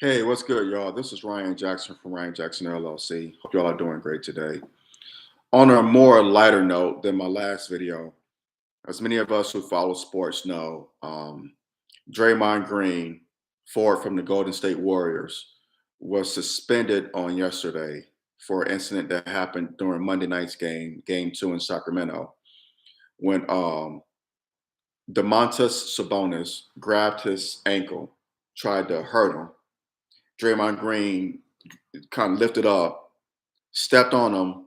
Hey, what's good, y'all? This is Ryan Jackson from Ryan Jackson LLC. Hope y'all are doing great today. On a more lighter note than my last video, as many of us who follow sports know, Draymond Green, forward from the Golden State Warriors, was suspended on yesterday for an incident that happened during Monday night's game, Game 2 in Sacramento, when Domantas Sabonis grabbed his ankle, tried to hurt him. Draymond Green kind of lifted up, stepped on him,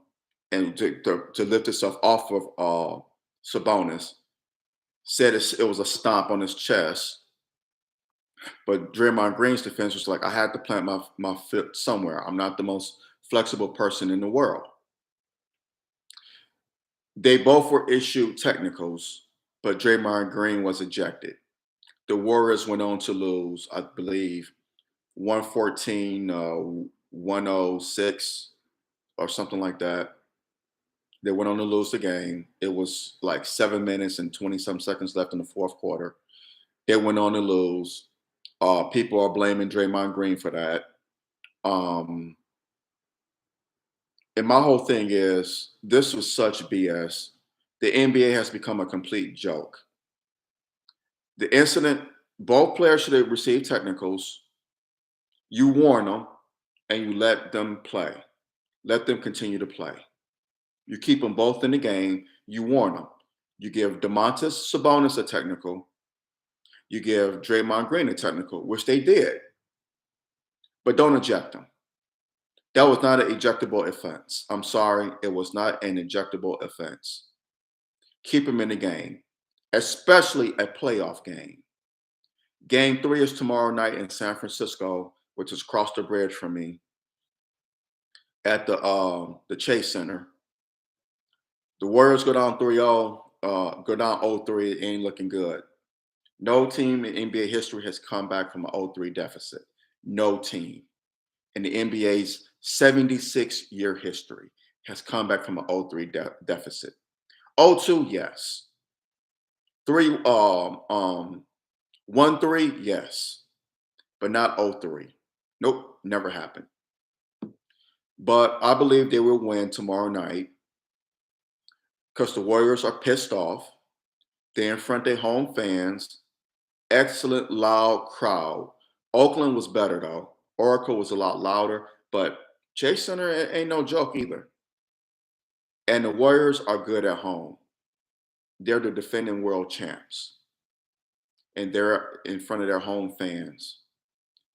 and to lift himself off of Sabonis. Said it was a stomp on his chest, but Draymond Green's defense was like, I had to plant my foot somewhere. I'm not the most flexible person in the world. They both were issued technicals, but Draymond Green was ejected. The Warriors went on to lose, I believe, 114, 106, or something like that. They went on to lose the game. It was like 7 minutes and 20 some seconds left in the fourth quarter. It went on to lose. People are blaming Draymond Green for that. Um, and my whole thing is this was such BS. The NBA has become a complete joke. The incident, both players should have received technicals. You warn them and you let them play. Let them continue to play. You keep them both in the game. You warn them. You give Domantas Sabonis a technical. You give Draymond Green a technical, which they did, but don't eject them. That was not an ejectable offense. I'm sorry, it was not an ejectable offense. Keep them in the game, especially a playoff game. Game 3 is tomorrow night in San Francisco, which is across the bridge from me, at the Chase Center. The Warriors go down 3-0, go down 0-3. It ain't looking good. No team in NBA history has come back from an 0-3 deficit. No team in the NBA's 76-year history has come back from an 0-3 deficit. 0-2, yes. 1-3, yes, but not 0-3. Nope, never happened. But I believe they will win tomorrow night because the Warriors are pissed off. They're in front of their home fans. Excellent, loud crowd. Oakland was better, though. Oracle was a lot louder, but Chase Center ain't no joke either. And the Warriors are good at home. They're the defending world champs, and they're in front of their home fans.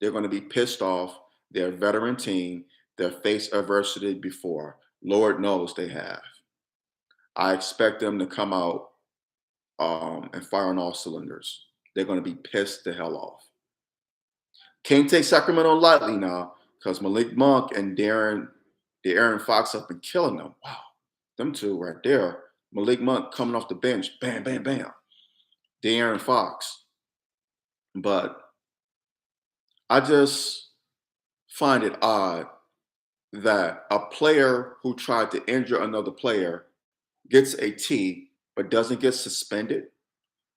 They're going to be pissed off. They're a veteran team. They've faced adversity before. Lord knows they have. I expect them to come out and fire on all cylinders. They're going to be pissed the hell off. Can't take Sacramento lightly now because Malik Monk and Aaron Fox have been killing them. Wow, them two right there. Malik Monk coming off the bench, bam, bam, bam. Aaron Fox. But I just find it odd that a player who tried to injure another player gets a T but doesn't get suspended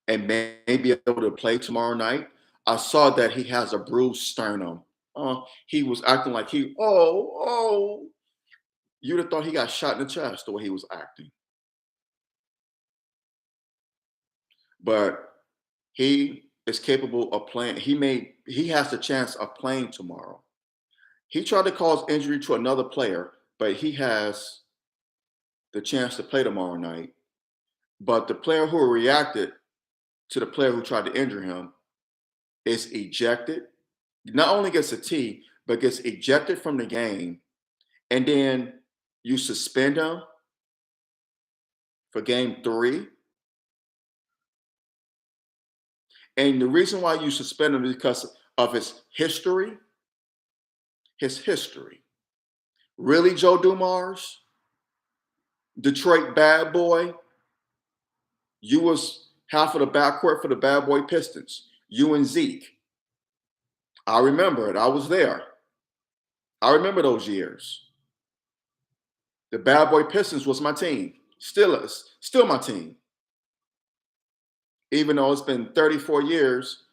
and may be able to play tomorrow night. I saw that he has a bruised sternum. He was acting like oh. You'd have thought he got shot in the chest the way he was acting. But he is capable of playing. He has the chance of playing tomorrow. He tried to cause injury to another player, but he has the chance to play tomorrow night. But the player who reacted to the player who tried to injure him is ejected. Not only gets a T, but gets ejected from the game. And then you suspend him for game 3. And the reason why you suspend him is because of his history. His history. Really, Joe Dumars? Detroit bad boy? You was half of the backcourt for the bad boy Pistons. You and Zeke. I remember it. I was there. I remember those years. The bad boy Pistons was my team. Still my team. Even though it's been 34 years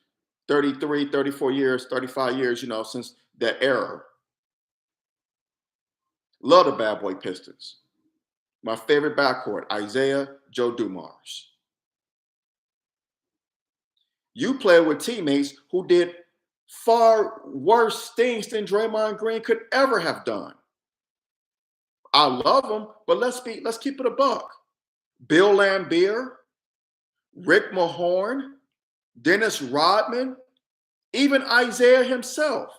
33, 34 years, 35 years, since that era. Love the bad boy Pistons. My favorite backcourt, Isaiah, Joe Dumars. You play with teammates who did far worse things than Draymond Green could ever have done. I love him, but let's keep it a buck. Bill Laimbeer, Rick Mahorn, Dennis Rodman, even Isaiah himself.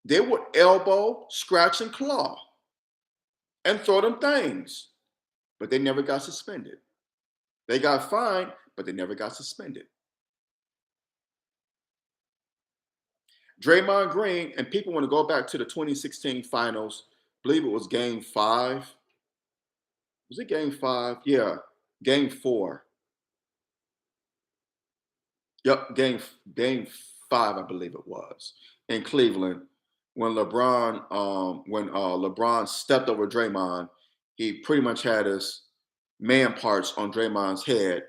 They would elbow, scratch, and claw and throw them things, but they never got suspended. They got fined, but they never got suspended. Draymond Green, and people want to go back to the 2016 finals. I believe it was game 5. Was it game 5? Yeah, game 4. Yep, game 5, I believe it was, in Cleveland, when LeBron stepped over Draymond. He pretty much had his man parts on Draymond's head,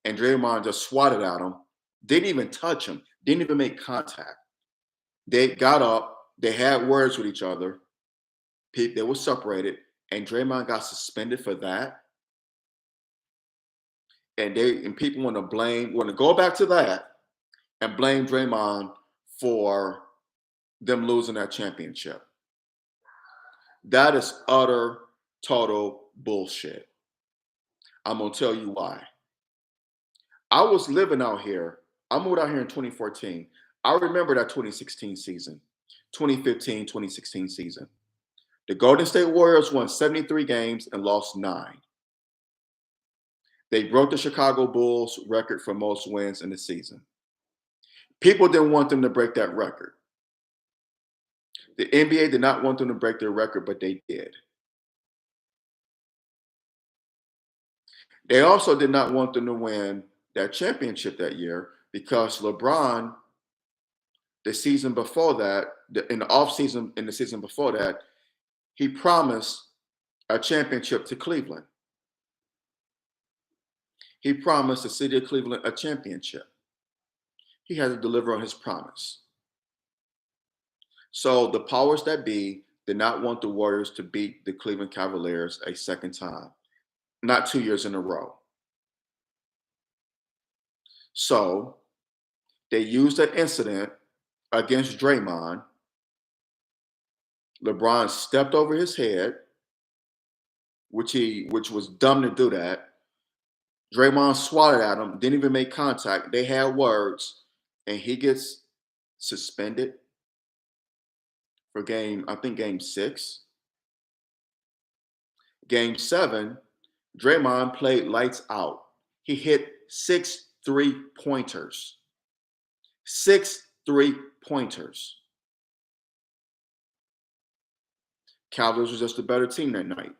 and Draymond just swatted at him. Didn't even touch him. Didn't even make contact. They got up. They had words with each other. They were separated, and Draymond got suspended for that. And people want to go back to that and blame Draymond for them losing that championship. That is utter, total bullshit. I'm going to tell you why. I was living out here. I moved out here in 2014. I remember that 2016 season, 2015, 2016 season. The Golden State Warriors won 73 games and lost 9. They broke the Chicago Bulls record for most wins in the season. People didn't want them to break that record. The NBA did not want them to break their record, but they did. They also did not want them to win that championship that year because LeBron, the season before that, in the offseason, in the season before that, he promised a championship to Cleveland. He promised the city of Cleveland a championship. He had to deliver on his promise. So the powers that be did not want the Warriors to beat the Cleveland Cavaliers a second time, not 2 years in a row. So they used that incident against Draymond. LeBron stepped over his head, which was dumb to do that. Draymond swatted at him, didn't even make contact. They had words, and he gets suspended for game 6. Game 7, Draymond played lights out. He hit 6 3-pointers. 6 3-pointers. Cavaliers was just a better team that night.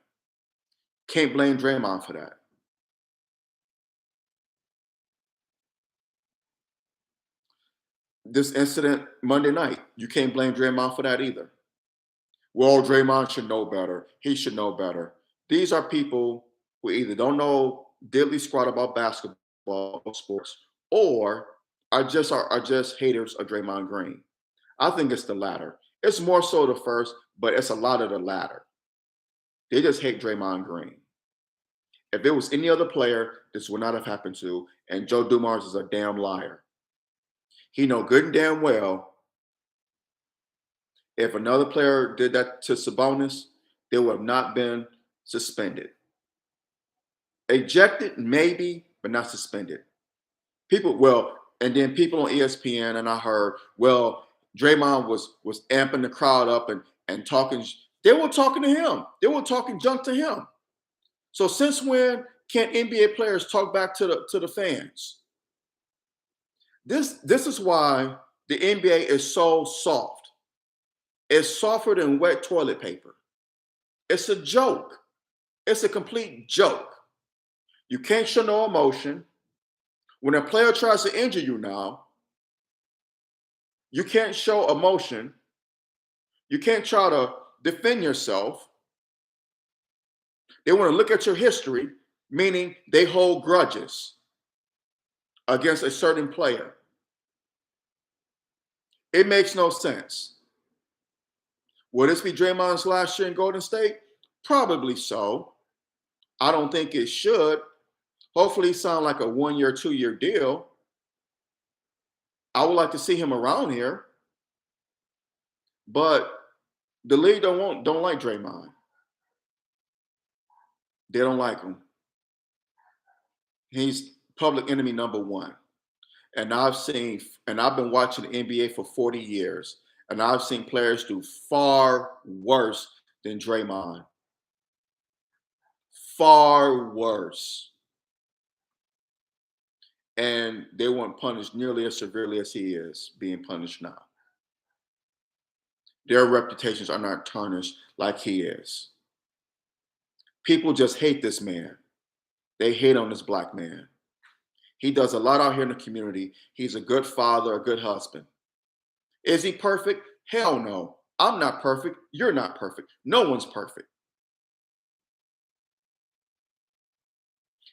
Can't blame Draymond for that. This incident Monday night, you can't blame Draymond for that either. Well, Draymond should know better. He should know better. These are people who either don't know diddly squat about basketball or sports, or are just haters of Draymond Green. I think it's the latter. It's more so the first, but it's a lot of the latter. They just hate Draymond Green. If it was any other player, this would not have happened to. And Joe Dumars is a damn liar. He know good and damn well if another player did that to Sabonis, they would have not been suspended. Ejected, maybe, but not suspended. And then people on ESPN, and I heard, Draymond was amping the crowd up and talking. They were talking to him. They were talking junk to him. So since when can NBA players talk back to the fans? This is why the NBA is so soft. It's softer than wet toilet paper. It's a joke. It's a complete joke. You can't show no emotion. When a player tries to injure you now, you can't show emotion. You can't try to defend yourself. They want to look at your history, meaning they hold grudges. against a certain player. It makes no sense. Will this be Draymond's last year in Golden State? Probably so. I don't think it should. Hopefully, it sounds like a 1-year, 2-year deal. I would like to see him around here, but the league don't like Draymond. They don't like him. He's public enemy number one. And I've been watching the NBA for 40 years, and I've seen players do far worse than Draymond. Far worse. And they weren't punished nearly as severely as he is being punished now. Their reputations are not tarnished like he is. People just hate this man. They hate on this black man. He does a lot out here in the community. He's a good father, a good husband. Is he perfect? Hell no. I'm not perfect. You're not perfect. No one's perfect.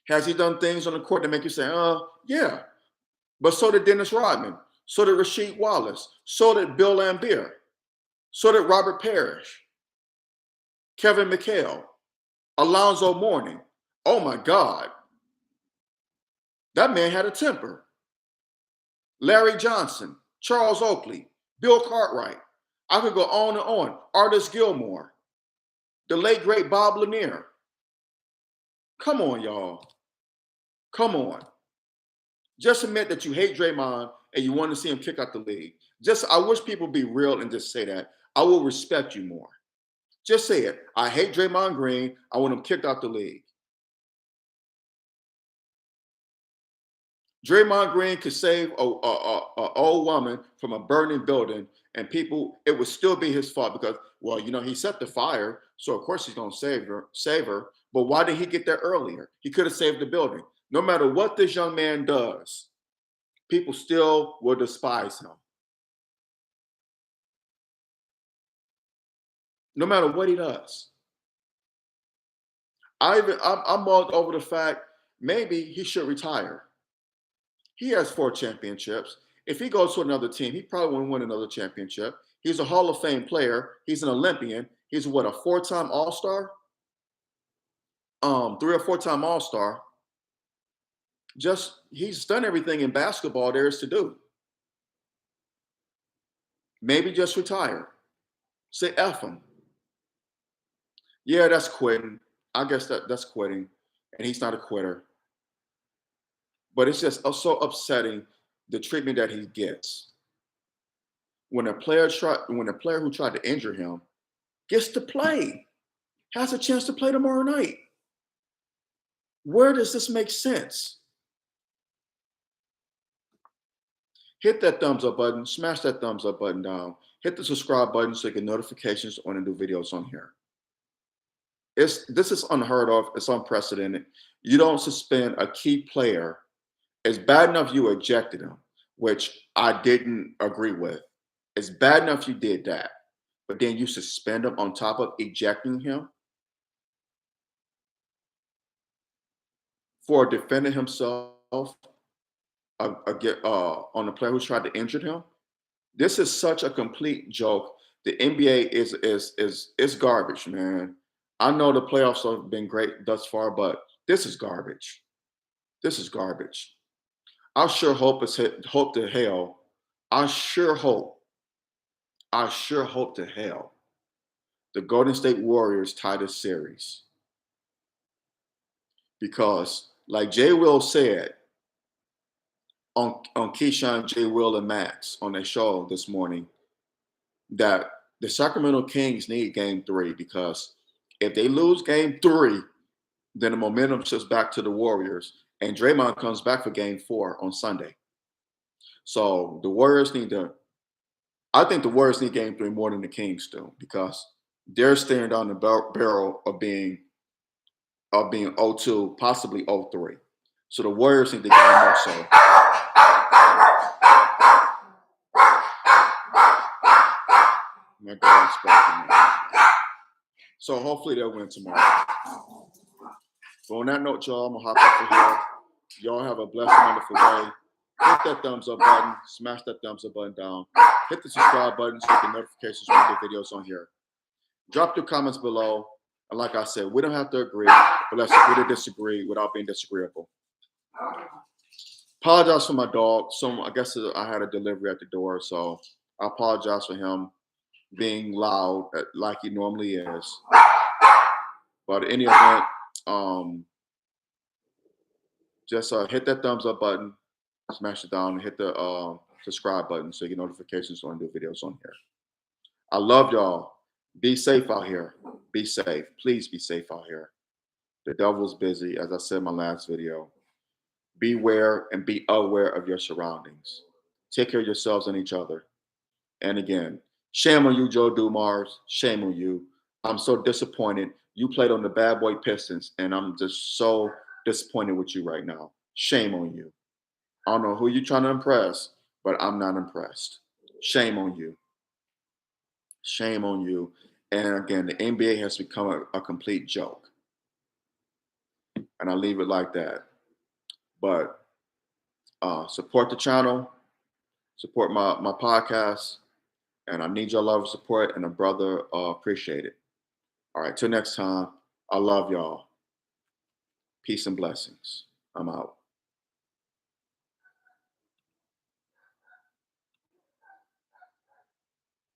Has he done things on the court that make you say, yeah. But so did Dennis Rodman. So did Rasheed Wallace. So did Bill Laimbeer. So did Robert Parrish. Kevin McHale. Alonzo Mourning. Oh my God. That man had a temper. Larry Johnson. Charles Oakley. Bill Cartwright. I could go on and on. Artis Gilmore. The late, great Bob Lanier. Come on, y'all. Come on. Just admit that you hate Draymond and you want to see him kick out the league. I wish people be real and just say that. I will respect you more. Just say it. I hate Draymond Green. I want him kicked out the league. Draymond Green could save a old woman from a burning building, and it would still be his fault because, well, he set the fire, so of course he's going to save her. But why did he get there earlier? He could have saved the building. No matter what this young man does, people still will despise him. No matter what he does. I'm mulled over the fact maybe he should retire. He has 4 championships. If he goes to another team, he probably won't win another championship. He's a Hall of Fame player. He's an Olympian. He's a 4-time All-Star? 3 or 4-time All-Star. He's done everything in basketball there is to do. Maybe just retire. Say F him. Yeah, that's quitting. I guess that's quitting. And he's not a quitter. But it's just so upsetting the treatment that he gets. When a player who tried to injure him gets to play, has a chance to play tomorrow night. Where does this make sense? Hit that thumbs up button, smash that thumbs up button down, hit the subscribe button so you get notifications when I do videos on here. This is unheard of. It's unprecedented. You don't suspend a key player. It's bad enough you ejected him, which I didn't agree with. It's bad enough you did that, but then you suspend him on top of ejecting him for defending himself on the player who tried to injure him. This is such a complete joke. The NBA is garbage, man. I know the playoffs have been great thus far, but this is garbage. This is garbage. I sure hope to hell. I sure hope to hell the Golden State Warriors tie this series. Because, like Jay Will said on Keyshawn, Jay Will, and Max on their show this morning, that the Sacramento Kings need Game 3 because if they lose Game 3, then the momentum shifts back to the Warriors, and Draymond comes back for Game 4 on Sunday. So I think the Warriors need Game 3 more than the Kings do because they're staring down the barrel of being 0-2, possibly 0-3. So the Warriors need the game more so. My dog's barking. So hopefully they'll win tomorrow. But on that note, y'all, I'm going to hop off of here. Y'all have a blessed, wonderful day. hit that thumbs up button, smash that thumbs up button down, hit the subscribe button so you get notifications when we do videos on here. Drop your comments below. And like I said, we don't have to agree, but let's agree to disagree without being disagreeable. Apologize for my dog. I guess I had a delivery at the door, so I apologize for him being loud like he normally is. But in any event, just hit that thumbs up button, smash it down, and hit the subscribe button so you get notifications when I do videos on here. I love y'all. Be safe out here. Be safe. Please be safe out here. The devil's busy, as I said in my last video. Beware and be aware of your surroundings. Take care of yourselves and each other. And again, shame on you, Joe Dumars. Shame on you. I'm so disappointed. You played on the bad boy Pistons, and I'm just so disappointed with you right now. Shame on you. I don't know who you're trying to impress, but I'm not impressed. Shame on you. Shame on you. And again, the NBA has become a complete joke. And I'll leave it like that. But support the channel, support my podcast, and I need your love and support, and a brother appreciate it. All right, till next time, I love y'all. Peace and blessings. I'm out.